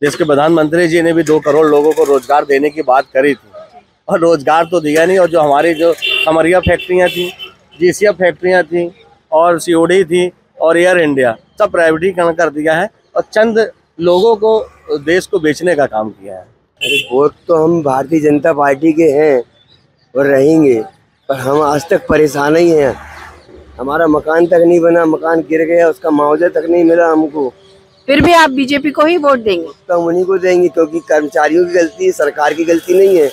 देश के प्रधानमंत्री जी ने भी 2 करोड़ लोगों को रोजगार देने की बात करी थी और रोजगार तो दिया नहीं। और जो हमारी जो खमरिया फैक्ट्रियाँ थी, GCF फैक्ट्रियाँ थी और COD थी और एयर इंडिया, सब प्राइवेटीकरण कर दिया है और चंद लोगों को देश को बेचने का काम किया है। अरे वोट तो हम भारतीय जनता पार्टी के हैं और रहेंगे, पर हम आज तक परेशान ही हैं। हमारा मकान तक नहीं बना, मकान गिर गया, उसका मुआवजा तक नहीं मिला हमको। फिर भी आप बीजेपी को ही वोट देंगे? तो हम उन्हीं को देंगे, क्योंकि कर्मचारियों की गलती है, सरकार की गलती नहीं है।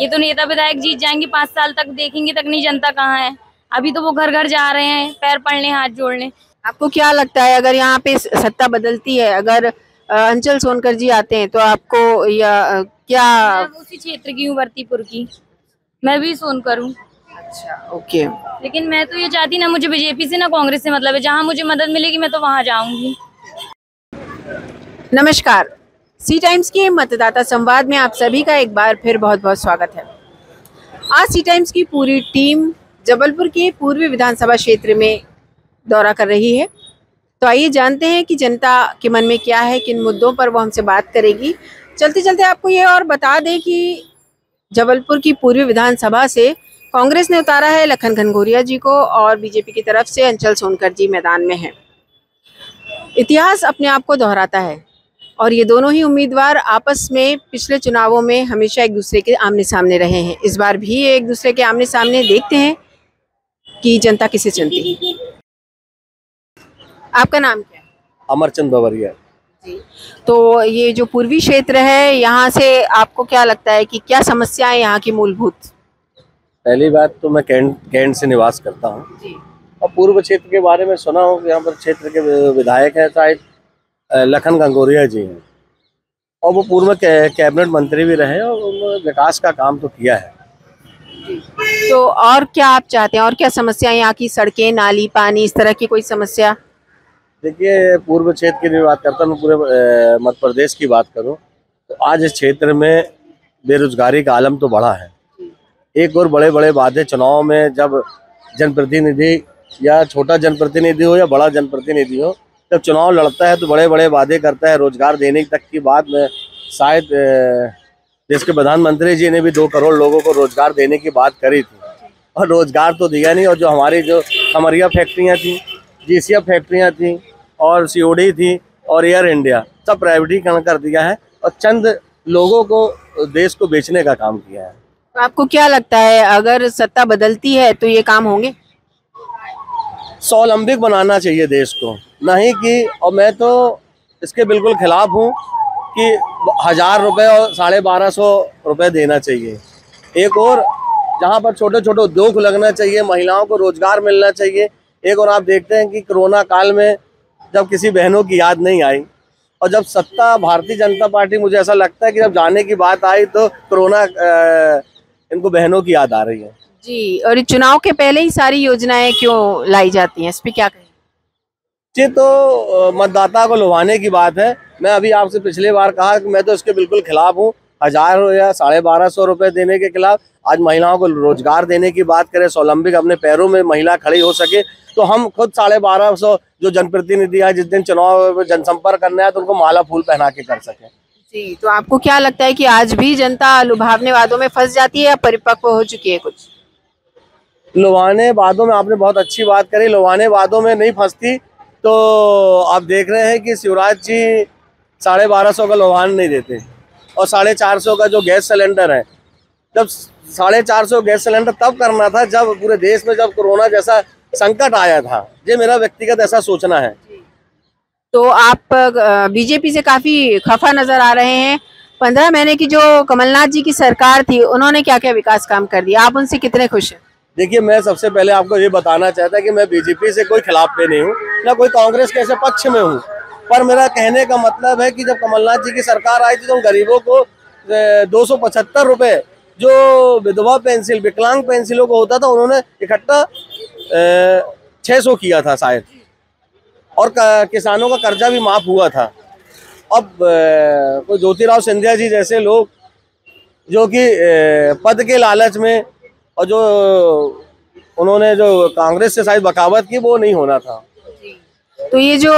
ये तो नेता विधायक जीत जाएंगे, 5 साल तक देखेंगे तक नहीं जनता कहाँ है। अभी तो वो घर घर जा रहे हैं, पैर पड़ने हाथ जोड़ने। आपको क्या लगता है अगर यहाँ पे सत्ता बदलती है, अगर अंचल सोनकर जी आते हैं तो आपको या क्या? मैं उसी क्षेत्र की हूँ, भरतीपुर की, मैं भी सोनकर हूँ। अच्छा, ओके। लेकिन मैं तो ये चाहती ना मुझे बीजेपी से ना कांग्रेस से मतलब है, जहाँ मुझे मदद मिलेगी मैं तो वहाँ जाऊंगी। नमस्कार, सी टाइम्स के मतदाता संवाद में आप सभी का एक बार फिर बहुत बहुत स्वागत है। आज सी टाइम्स की पूरी टीम जबलपुर के पूर्वी विधानसभा क्षेत्र में दौरा कर रही है। तो आइए जानते हैं कि जनता के मन में क्या है, किन मुद्दों पर वो हमसे बात करेगी। चलते चलते आपको ये और बता दें कि जबलपुर की पूर्वी विधानसभा से कांग्रेस ने उतारा है लखन घनघोरिया जी को और बीजेपी की तरफ से अंचल सोनकर जी मैदान में हैं। इतिहास अपने आप को दोहराता है और ये दोनों ही उम्मीदवार आपस में पिछले चुनावों में हमेशा एक दूसरे के आमने सामने रहे हैं। इस बार भी एक दूसरे के आमने सामने, देखते हैं कि जनता किसे चुनती है। आपका नाम क्या है? अमरचंद बवरिया जी। तो ये जो पूर्वी क्षेत्र है, यहाँ से आपको क्या लगता है कि क्या समस्याएं यहाँ की मूलभूत? पहली बात तो मैं कैंट से निवास करता हूँ जी। और पूर्व क्षेत्र के बारे में सुना हूँ कि यहाँ पर क्षेत्र के विधायक हैं शायद लखन घनघोरिया जी हैं और वो पूर्व कैबिनेट मंत्री भी रहे और उन्होंने विकास का काम तो किया है। तो और क्या आप चाहते हैं, और क्या समस्या यहाँ की? सड़कें, नाली, पानी, इस तरह की कोई समस्या? देखिए, पूर्व क्षेत्र की बात करता हूँ, पूरे मध्य प्रदेश की बात करूँ तो आज इस क्षेत्र में बेरोजगारी का आलम तो बढ़ा है। एक और बड़े बड़े वादे चुनाव में, जब जनप्रतिनिधि या छोटा जनप्रतिनिधि हो या बड़ा जनप्रतिनिधि हो, जब चुनाव लड़ता है तो बड़े बड़े वादे करता है। रोजगार देने तक की बात में शायद देश के प्रधानमंत्री जी ने भी 2 करोड़ लोगों को रोजगार देने की बात करी थी और रोजगार तो दिया नहीं। और जो हमारी जो खमरिया फैक्ट्रियाँ थी, GCF फैक्ट्रियाँ थी और COD थी और एयर इंडिया, सब प्राइवेटीकरण कर दिया है और चंद लोगों को देश को बेचने का काम किया है। तो आपको क्या लगता है अगर सत्ता बदलती है तो ये काम होंगे? स्वावलंबी बनाना चाहिए देश को, नहीं कि, और मैं तो इसके बिल्कुल खिलाफ हूँ कि 1000 रुपये और 1250 रुपये देना चाहिए। एक और जहाँ पर छोटे छोटे उद्योग लगना चाहिए, महिलाओं को रोजगार मिलना चाहिए। एक और आप देखते हैं कि कोरोना काल में जब किसी बहनों की याद नहीं आई और जब सत्ता भारतीय जनता पार्टी, मुझे ऐसा लगता है कि जब जाने की बात आई तो कोरोना इनको बहनों की याद आ रही है। जी, और चुनाव के पहले ही सारी योजनाएं क्यों लाई जाती हैं, इस पे क्या कहें? जी, तो मतदाता को लुभाने की बात है। मैं अभी आपसे पिछली बार कहा कि मैं तो इसके बिल्कुल खिलाफ हूँ, 1000 या 1250 रुपये देने के खिलाफ। आज महिलाओं को रोजगार देने की बात करें, स्वावलंबी अपने पैरों में महिला खड़ी हो सके, तो हम खुद 1250 जो जनप्रतिनिधि है, जिस दिन चुनाव में जनसंपर्क करना है तो उनको माला फूल पहना के कर सके। जी, तो आपको क्या लगता है कि आज भी जनता लुभावने वादों में फंस जाती है या परिपक्व हो चुकी है? कुछ लुभाने वादों में, आपने बहुत अच्छी बात करी, लुभाने वादों में नहीं फंसती। तो आप देख रहे हैं कि शिवराज जी 1250 का लुभान नहीं देते और 450 का जो गैस सिलेंडर है, जब 450 गैस सिलेंडर तब करना था जब पूरे देश में जब कोरोना जैसा संकट आया था। ये मेरा व्यक्तिगत ऐसा सोचना है। तो आप बीजेपी से काफी खफा नजर आ रहे हैं। 15 महीने की जो कमलनाथ जी की सरकार थी, उन्होंने क्या क्या विकास काम कर दिया, आप उनसे कितने खुश हैं? देखिए, मैं सबसे पहले आपको ये बताना चाहता कि मैं बीजेपी से कोई खिलाफ पे नहीं हूँ, ना कोई कांग्रेस के ऐसे पक्ष में हूँ, पर मेरा कहने का मतलब है कि जब कमलनाथ जी की सरकार आई थी तो गरीबों को 275 रुपये जो विधवा पेंसिल, विकलांग पेंसिलों को होता था, उन्होंने इकट्ठा 600 किया था शायद, और किसानों का कर्जा भी माफ हुआ था। अब कोई ज्योतिराव सिंधिया जी जैसे लोग जो कि पद के लालच में, और जो उन्होंने जो कांग्रेस से शायद बगावत की, वो नहीं होना था। तो ये जो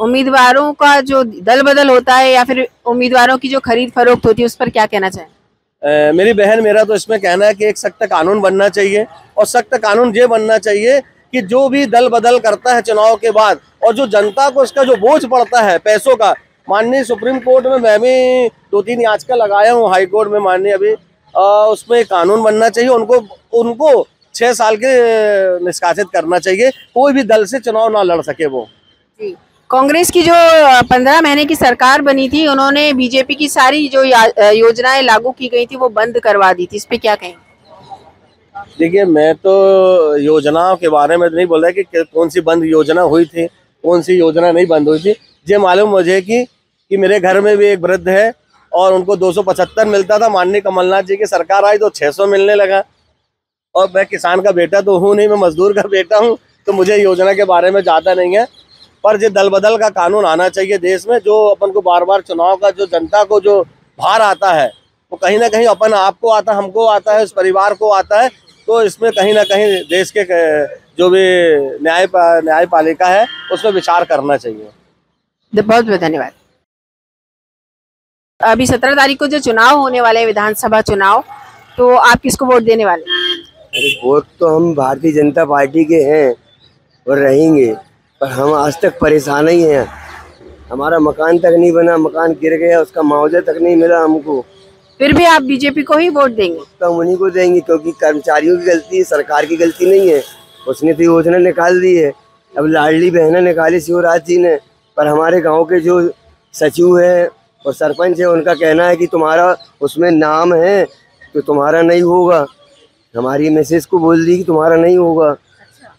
उम्मीदवारों का जो दल बदल होता है या फिर उम्मीदवारों की जो खरीद फरोख्त होती है उस पर क्या कहना चाहें? मेरी बहन, मेरा तो इसमें कहना है कि एक सख्त कानून बनना चाहिए, और सख्त कानून ये बनना चाहिए कि जो भी दल बदल करता है चुनाव के बाद, और जो जनता को इसका जो बोझ पड़ता है पैसों का, माननीय सुप्रीम कोर्ट में मैं भी 2-3 याचिका लगाया हूँ, हाई कोर्ट में माननीय अभी, उसमें एक कानून बनना चाहिए, उनको 6 साल के निष्कासित करना चाहिए, कोई भी दल से चुनाव ना लड़ सके वो। जी। कांग्रेस की जो 15 महीने की सरकार बनी थी, उन्होंने बीजेपी की सारी जो योजनाएं लागू की गई थी वो बंद करवा दी थी, इस पे क्या कहें? देखिए, मैं तो योजनाओं के बारे में नहीं बोल रहा कि कौन सी बंद योजना हुई थी, कौन सी योजना नहीं बंद हुई थी। ये मालूम मुझे कि मेरे घर में भी एक वृद्ध है और उनको 275 मिलता था, माननीय कमलनाथ जी की सरकार आई तो 600 मिलने लगा। और मैं किसान का बेटा तो हूँ नहीं, मैं मजदूर का बेटा हूँ, तो मुझे योजना के बारे में ज़्यादा नहीं है। पर ये दल बदल का कानून आना चाहिए देश में, जो अपन को बार बार चुनाव का जो जनता को जो भार आता है वो कहीं ना कहीं अपन आपको आता, हमको आता है, उस परिवार को आता है। तो इसमें कहीं ना कहीं देश के जो भी न्यायपालिका है उसमें विचार करना चाहिए। बहुत बहुत धन्यवाद। अभी 17 तारीख को जो चुनाव होने वाले हैं, विधानसभा चुनाव, तो आप किसको वोट देने वाले हैं? अरे वोट तो हम भारतीय जनता पार्टी के हैं और रहेंगे, पर हम आज तक परेशान ही हैं। हमारा मकान तक नहीं बना, मकान गिर गया, उसका मुआवजा तक नहीं मिला हमको। फिर भी आप बीजेपी को ही वोट देंगे? तो हम उन्हीं को देंगे, क्योंकि कर्मचारियों की गलती है, सरकार की गलती नहीं है। उसने तो योजना निकाल दी है, अब लाडली बहना निकाली शिवराज जी ने, पर हमारे गांव के जो सचिव है और सरपंच है उनका कहना है कि तुम्हारा उसमें नाम है तो तुम्हारा नहीं होगा। हमारी मैसेज को बोल दी कि तुम्हारा नहीं होगा।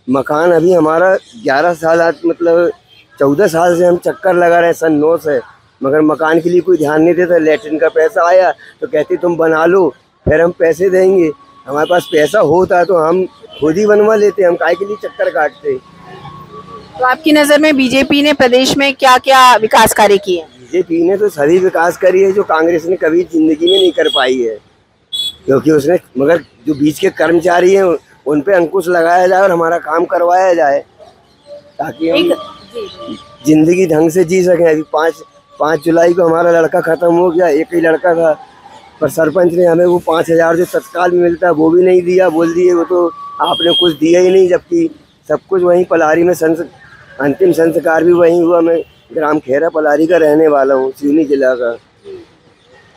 मकान अभी हमारा 11 साल मतलब 14 साल से हम चक्कर लगा रहे हैं, सन 9 से, मगर मकान के लिए कोई ध्यान नहीं देता। लैट्रिन का पैसा आया तो कहते तुम बना लो, फिर हम पैसे देंगे। हमारे पास पैसा होता है तो हम खुद ही बनवा लेते, हम काहे के लिए चक्कर काटते। तो आपकी नज़र में बीजेपी ने प्रदेश में क्या क्या विकास कार्य किए? बीजेपी ने तो सभी विकास करी है जो कांग्रेस ने कभी जिंदगी में नहीं कर पाई है, क्योंकि उसने, मगर जो बीच के कर्मचारी हैं उन पे अंकुश लगाया जाए और हमारा काम करवाया जाए, ताकि हम जिंदगी ढंग से जी सकें। अभी 5 जुलाई को हमारा लड़का ख़त्म हो गया, एक ही लड़का था, पर सरपंच ने हमें वो 5000 जो तत्काल में मिलता है वो भी नहीं दिया। बोल दिए वो तो आपने कुछ दिया ही नहीं, जबकि सब कुछ वहीं पलारी में अंतिम संस्कार भी वहीं हुआ। मैं ग्राम खेरा पलारी का रहने वाला हूँ, सिवनी जिला का,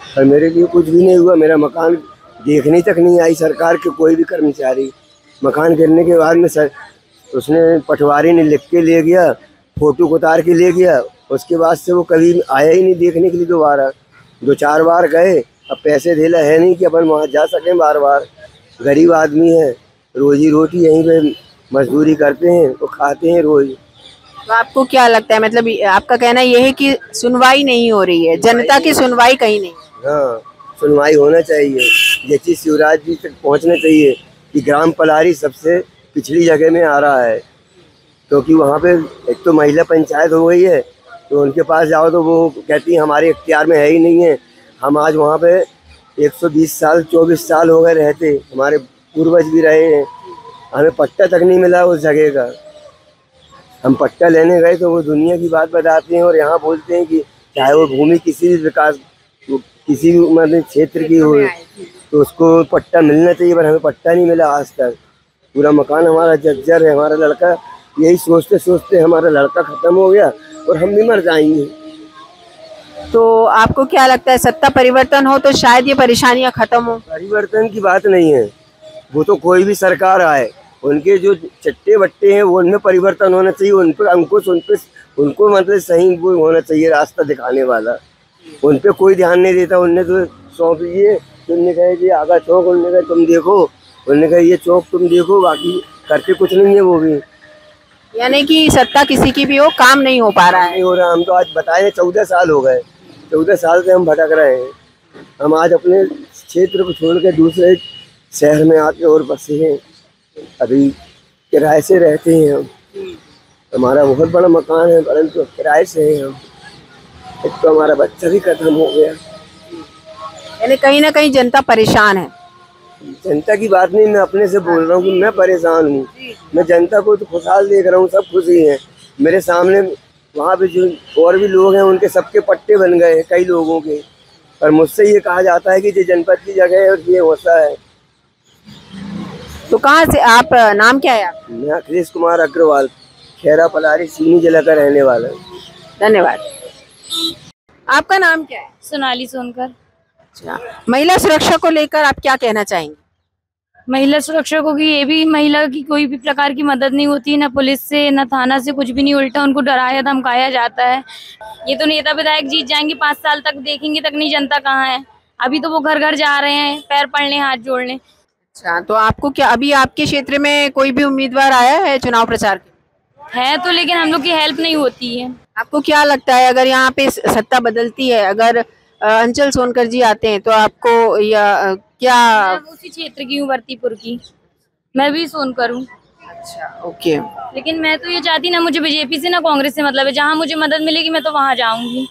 पर मेरे लिए कुछ भी नहीं हुआ। मेरा मकान देखने तक नहीं आई सरकार के कोई भी कर्मचारी। मकान गिरने के बाद में उसने पटवारी ने लिख के ले गया, फोटो उतार के ले गया, उसके बाद से वो कभी आया ही नहीं देखने के लिए। दोबारा 2-4 बार गए, अब पैसे धेला है नहीं कि अपन वहाँ जा सकें बार बार। गरीब आदमी है, रोजी रोटी यहीं पे मजदूरी करते हैं तो खाते हैं रोज। तो आपको क्या लगता है, मतलब आपका कहना यह है कि सुनवाई नहीं हो रही है, जनता की सुनवाई कहीं नहीं? हाँ, सुनवाई होना चाहिए, ये चीज़ शिवराज जी तक पहुँचना चाहिए कि ग्राम पलारी सबसे पिछड़ी जगह में आ रहा है, क्योंकि वहाँ पे एक तो महिला पंचायत हो गई है, तो उनके पास जाओ तो वो कहती है हमारे इख्तियार में है ही नहीं है। हम आज वहाँ पे 120 साल 24 साल हो गए रहते, हमारे पूर्वज भी रहे हैं, हमें पट्टा तक नहीं मिला उस जगह का। हम पट्टा लेने गए तो वो दुनिया की बात बताते हैं और यहाँ बोलते हैं कि चाहे वो भूमि किसी भी विकास किसी भी मतलब क्षेत्र की हो तो उसको पट्टा मिलना चाहिए, पर हमें पट्टा नहीं मिला आज तक। पूरा मकान हमारा जर्जर है। हमारा लड़का यही सोचते सोचते हमारा लड़का ख़त्म हो गया और हम भी मर जाएंगे। तो आपको क्या लगता है, सत्ता परिवर्तन हो तो शायद ये परेशानियां खत्म हो? परिवर्तन की बात नहीं है, वो तो कोई भी सरकार आए, उनके जो चट्टे बट्टे हैं वो उनमें परिवर्तन होना चाहिए। उन पर अंकुश, उनको मतलब सही वो होना चाहिए, रास्ता दिखाने वाला। उन पे कोई ध्यान नहीं देता। उनने तो सौंप दिए, उनने कहा ये आगा चौक, उनने कहा तुम देखो, उनने कहा ये चौक तुम देखो, बाकी करते कुछ नहीं है वो भी। यानी कि सत्ता किसी की भी हो, काम नहीं हो पा रहा है। नहीं हो रहा। हम तो आज बताए 14 साल हो गए, 14 साल से हम भटक रहे हैं। हम आज अपने क्षेत्र को छोड़ के दूसरे शहर में आके और बसे हैं, अभी किराए से रहते हैं हम। हमारा बहुत बड़ा मकान है परंतु किराए से हैं हम। एक तो हमारा बच्चा भी खत्म हो गया। यानी कहीं ना कहीं जनता परेशान है। जनता की बात नहीं, मैं अपने से बोल रहा हूँ कि मैं परेशान हूँ। मैं जनता को तो खुशहाल देख रहा हूँ, सब खुशी हैं, मेरे सामने वहाँ पे जो और भी लोग हैं उनके सबके पट्टे बन गए कई लोगों के, पर मुझसे ये कहा जाता है कि ये जनपद की जगह है और ये होता है। तो कहाँ से आप, नाम क्या है आप? मैं अखिलेश कुमार अग्रवाल, खेरा पलारी सीनी जिला का रहने वाला हूँ। धन्यवाद। आपका नाम क्या है? सोनाली सोनकर। अच्छा, महिला सुरक्षा को लेकर आप क्या कहना चाहेंगे? महिला सुरक्षा को कि ये भी महिला की कोई भी प्रकार की मदद नहीं होती, ना पुलिस से ना थाना से, कुछ भी नहीं, उल्टा उनको डराया धमकाया जाता है। ये तो नेता विधायक जीत जाएंगे 5 साल तक, देखेंगे तक नहीं जनता कहाँ है। अभी तो वो घर घर जा रहे हैं पैर पड़ने हाथ जोड़ने। अच्छा, तो आपको क्या अभी आपके क्षेत्र में कोई भी उम्मीदवार आया है चुनाव प्रचार के? है तो, लेकिन हम लोग की हेल्प नहीं होती है। आपको क्या लगता है अगर यहाँ पे सत्ता बदलती है, अगर अंचल सोनकर जी आते हैं तो आपको या क्या? मैं उसी क्षेत्र की हूँ, भरतीपुर की, मैं भी सोनकर हूँ। अच्छा, ओके। लेकिन मैं तो ये चाहती ना मुझे बीजेपी से ना कांग्रेस से मतलब है, जहाँ मुझे मदद मिलेगी मैं तो वहाँ जाऊंगी।